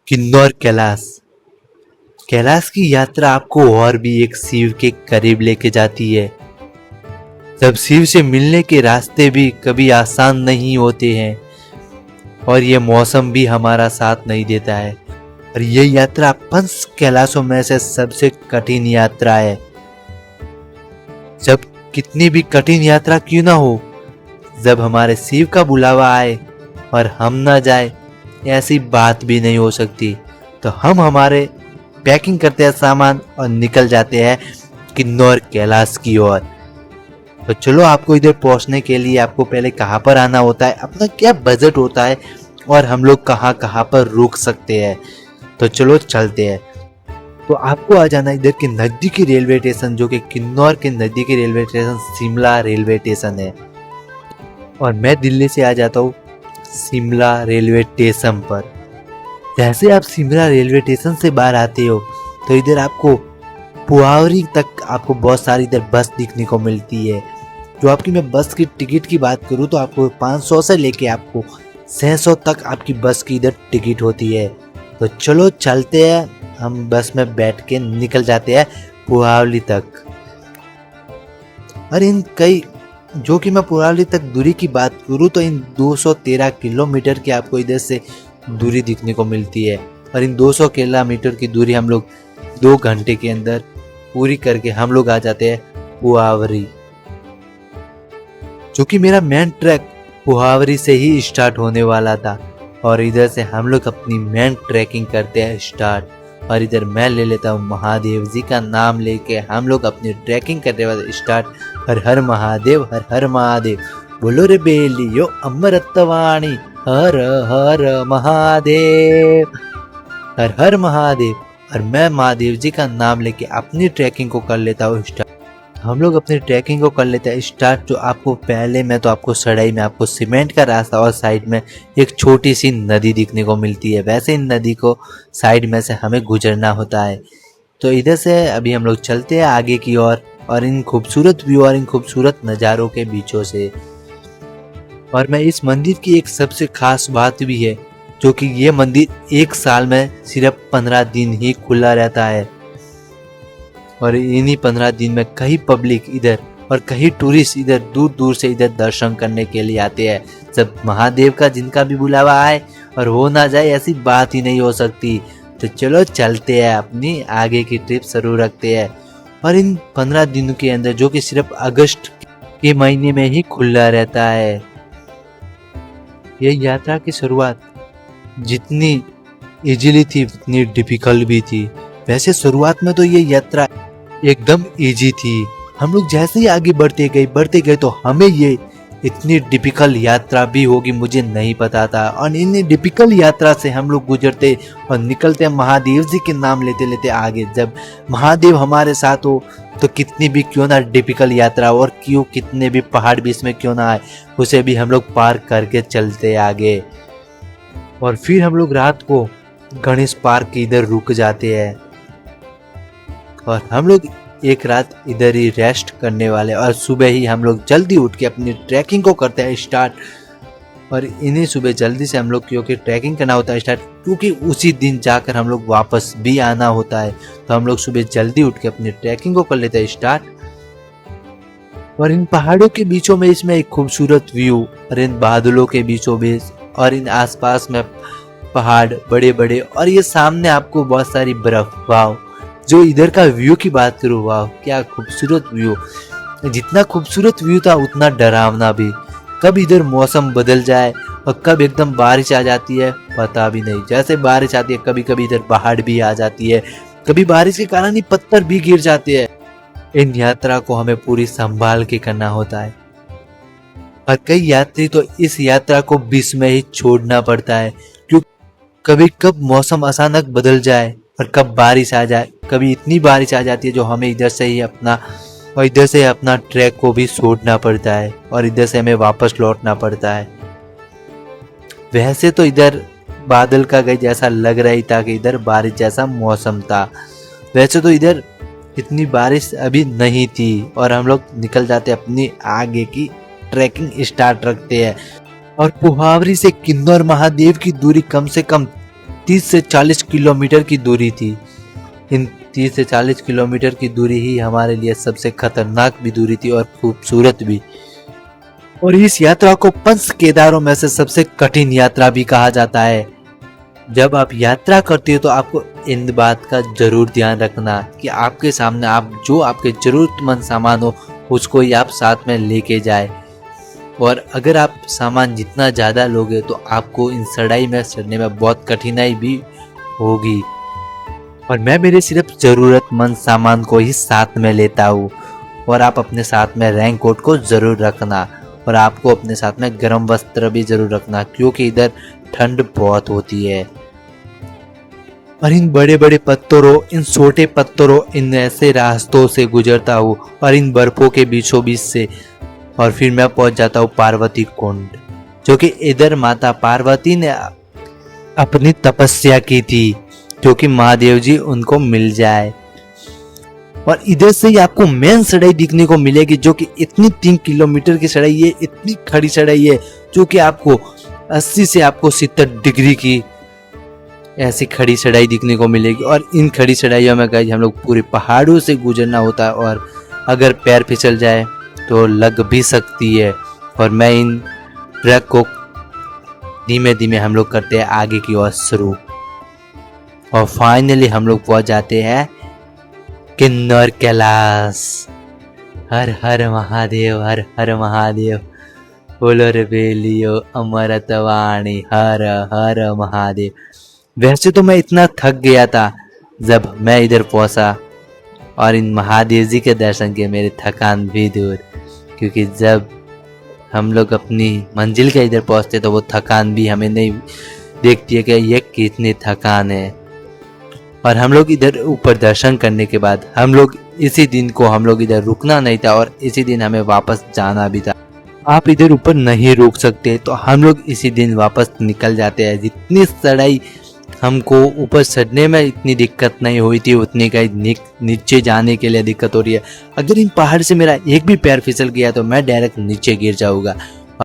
किन्नौर कैलाश। कैलाश की यात्रा आपको और भी एक शिव के करीब लेके जाती है। जब शिव से मिलने के रास्ते भी कभी आसान नहीं होते हैं और ये मौसम भी हमारा साथ नहीं देता है, और ये यात्रा पंच कैलाशों में से सबसे कठिन यात्रा है। जब कितनी भी कठिन यात्रा क्यों ना हो, जब हमारे शिव का बुलावा आए और हम ना जाए, ऐसी बात भी नहीं हो सकती। तो हम हमारे पैकिंग करते हैं सामान और निकल जाते हैं किन्नौर कैलाश की ओर। तो चलो, आपको इधर पहुंचने के लिए आपको पहले कहाँ पर आना होता है, अपना क्या बजट होता है और हम लोग कहाँ कहाँ पर रुक सकते हैं, तो चलो चलते हैं। तो आपको आ जाना इधर के नज़दीकी रेलवे स्टेशन, जो कि किन्नौर के नज़दीकी railway station Shimla railway station है। और मैं दिल्ली से आ जाता हूँ शिमला रेलवे स्टेशन पर। जैसे आप शिमला रेलवे स्टेशन से बाहर आते हो तो इधर आपको पुआवरी तक आपको बहुत सारी इधर बस दिखने को मिलती है। जो आपकी मैं बस की टिकट की बात करूँ तो आपको 500 से लेके आपको 600 तक आपकी बस की इधर टिकट होती है। तो चलो चलते हैं, हम बस में बैठ के निकल जाते हैं पुआवली तक। और इन कई जो कि मैं पुआवली तक दूरी की बात करूँ तो इन 213 किलोमीटर की आपको इधर से दूरी दिखने को मिलती है। और इन 200 किलोमीटर की दूरी हम लोग 2 घंटे के अंदर पूरी करके हम लोग आ जाते हैं पुआवरी। जो कि मेरा मेन ट्रैक पुआवरी से ही स्टार्ट होने वाला था, और इधर से हम लोग अपनी मेन ट्रैकिंग करते हैं स्टार्ट। और इधर मैं ले लेता हूँ महादेव जी का नाम लेके हम लोग अपनी ट्रैकिंग करने वाले स्टार्ट। हर हर महादेव, हर हर महादेव, बोलो रे बेलियो अमृतवाणी, हर हर महादेव, हर हर महादेव। और मैं महादेव जी का नाम लेके अपनी ट्रैकिंग को कर लेता हूँ स्टार्ट। हम लोग अपनी ट्रैकिंग को कर लेते हैं स्टार्ट। जो आपको पहले में तो आपको सड़ाई में आपको सीमेंट का रास्ता और साइड में एक छोटी सी नदी दिखने को मिलती है। वैसे इन नदी को साइड में से हमें गुजरना होता है। तो इधर से अभी हम लोग चलते हैं आगे की ओर, और इन खूबसूरत व्यू और इन खूबसूरत नज़ारों के बीचों से। और मैं इस मंदिर की एक सबसे खास बात भी है, जो कि ये मंदिर एक साल में सिर्फ 15 दिन ही खुला रहता है। और इन्हीं 15 दिन में कई पब्लिक इधर और कई टूरिस्ट इधर दूर दूर से इधर दर्शन करने के लिए आते हैं। जब महादेव का जिनका भी बुलावा आए और हो ना जाए, ऐसी बात ही नहीं हो सकती। तो चलो चलते हैं, अपनी आगे की ट्रिप शुरू रखते हैं। और इन 15 दिनों के अंदर, जो कि सिर्फ अगस्त के महीने में ही खुला रहता है, यह यात्रा की शुरुआत जितनी इजीली थी उतनी डिफिकल्ट भी थी। वैसे शुरुआत में तो ये यात्रा एकदम इजी थी। हम लोग जैसे ही आगे बढ़ते गए तो हमें ये इतनी डिफिकल्ट यात्रा भी होगी मुझे नहीं पता था। और इन डिफिकल्ट यात्रा से हम लोग गुजरते और निकलते महादेव जी के नाम लेते लेते आगे। जब महादेव हमारे साथ हो तो कितनी भी क्यों ना डिफिकल्ट यात्रा और क्यों कितने भी पहाड़ बीच में क्यों ना आए, उसे भी हम लोग पार करके चलते आगे। और फिर हम लोग रात को गणेश पार्क इधर रुक जाते हैं, और हम लोग एक रात इधर ही रेस्ट करने वाले। और सुबह ही हम लोग जल्दी उठ के अपनी ट्रैकिंग को करते हैं स्टार्ट। और इन्हीं सुबह जल्दी से हम लोग क्योंकि ट्रैकिंग करना होता है स्टार्ट, क्योंकि उसी दिन जाकर हम लोग वापस भी आना होता है। तो हम लोग सुबह जल्दी उठ के अपनी ट्रैकिंग को कर लेते हैं स्टार्ट। और इन पहाड़ों के बीचों में इसमें एक खूबसूरत व्यू, और इन बादलों के बीचों बीच और इन आसपास में पहाड़ बड़े बड़े, और ये सामने आपको बहुत सारी बर्फ। वाह, जो इधर का व्यू की बात करूँ, वाह क्या खूबसूरत व्यू। जितना खूबसूरत व्यू था उतना डरावना भी। कब इधर मौसम बदल जाए और कब एकदम बारिश आ जाती है पता भी नहीं। जैसे बारिश आती है, कभी कभी इधर बाढ़ भी आ जाती है, कभी बारिश के कारण ही पत्थर भी गिर जाते हैं। इन यात्रा को हमें पूरी संभाल के करना होता है। और कई यात्री तो इस यात्रा को बीच में ही छोड़ना पड़ता है, क्योंकि कभी कब मौसम अचानक बदल जाए और कब बारिश आ जाए। कभी इतनी बारिश आ जाती है जो हमें इधर से अपना ट्रैक को भी छोड़ना पड़ता है, और इधर से हमें वापस लौटना पड़ता है। वैसे तो इधर बादल का गई जैसा लग रही था कि इधर बारिश जैसा मौसम था। वैसे तो इधर इतनी बारिश अभी नहीं थी, और हम लोग निकल जाते अपनी आगे की ट्रैकिंग स्टार्ट रखते हैं। और पुहावरी से किन्नौर महादेव की दूरी कम से कम 30 से 40 किलोमीटर की दूरी थी। इन 30 से 40 किलोमीटर की दूरी ही हमारे लिए सबसे खतरनाक भी दूरी थी और खूबसूरत भी। और इस यात्रा को पंच केदारों में से सबसे कठिन यात्रा भी कहा जाता है। जब आप यात्रा करते हो तो आपको इन बात का जरूर ध्यान रखना कि आपके सामने आप जो आपके जरूरतमंद सामान हो उसको ही आप साथ में लेके जाए। और अगर आप सामान जितना ज़्यादा लोगे तो आपको इन चढ़ाई में चढ़ने में बहुत कठिनाई भी होगी। और मैं मेरे सिर्फ ज़रूरतमंद सामान को ही साथ में लेता हूँ। और आप अपने साथ में रेन कोट को ज़रूर रखना और आपको अपने साथ में गर्म वस्त्र भी ज़रूर रखना क्योंकि इधर ठंड बहुत होती है। और इन बड़े बड़े पत्थरों, इन छोटे पत्थरों, इन ऐसे रास्तों से गुजरता हूँ और इन बर्फों के बीचों बीच से, और फिर मैं पहुंच जाता हूँ पार्वती कुंड, जो कि इधर माता पार्वती ने अपनी तपस्या की थी, जो कि महादेव जी उनको मिल जाए। और इधर से ही आपको मेन चढ़ाई दिखने को मिलेगी, जो कि इतनी 3 किलोमीटर की चढ़ाई है, इतनी खड़ी चढ़ाई है, जो कि आपको 80 से आपको 70 डिग्री की ऐसी खड़ी चढ़ाई दिखने को मिलेगी। और इन खड़ी चढ़ाइयों में गाइस हम लोग पूरे पहाड़ों से गुजरना होता है और अगर पैर फिसल जाए तो लग भी सकती है। और मैं इन ट्रैक को धीमे धीमे हम लोग करते हैं आगे की ओर शुरू। और फाइनली हम लोग पहुंच जाते हैं किन्नौर कैलाश। हर हर महादेव, हर हर महादेव, बोलो रे बेलियो अमृतवाणी, हर हर महादेव। वैसे तो मैं इतना थक गया था जब मैं इधर पहुंचा और इन महादेव जी के दर्शन किए मेरी थकान भी दूर, क्योंकि जब हम लोग अपनी मंजिल के इधर पहुंचते तो वो थकान भी हमें नहीं देखती है कि ये कितनी थकान है। और हम लोग इधर ऊपर दर्शन करने के बाद हम लोग इसी दिन को हम लोग इधर रुकना नहीं था और इसी दिन हमें वापस जाना भी था। आप इधर ऊपर नहीं रुक सकते तो हम लोग इसी दिन वापस निकल जाते हैं। जितनी चढ़ाई हमको ऊपर चढ़ने में इतनी दिक्कत नहीं हुई थी उतनी का नीचे जाने के लिए दिक्कत हो रही है। अगर इन पहाड़ से मेरा एक भी पैर फिसल गया तो मैं डायरेक्ट नीचे गिर जाऊंगा।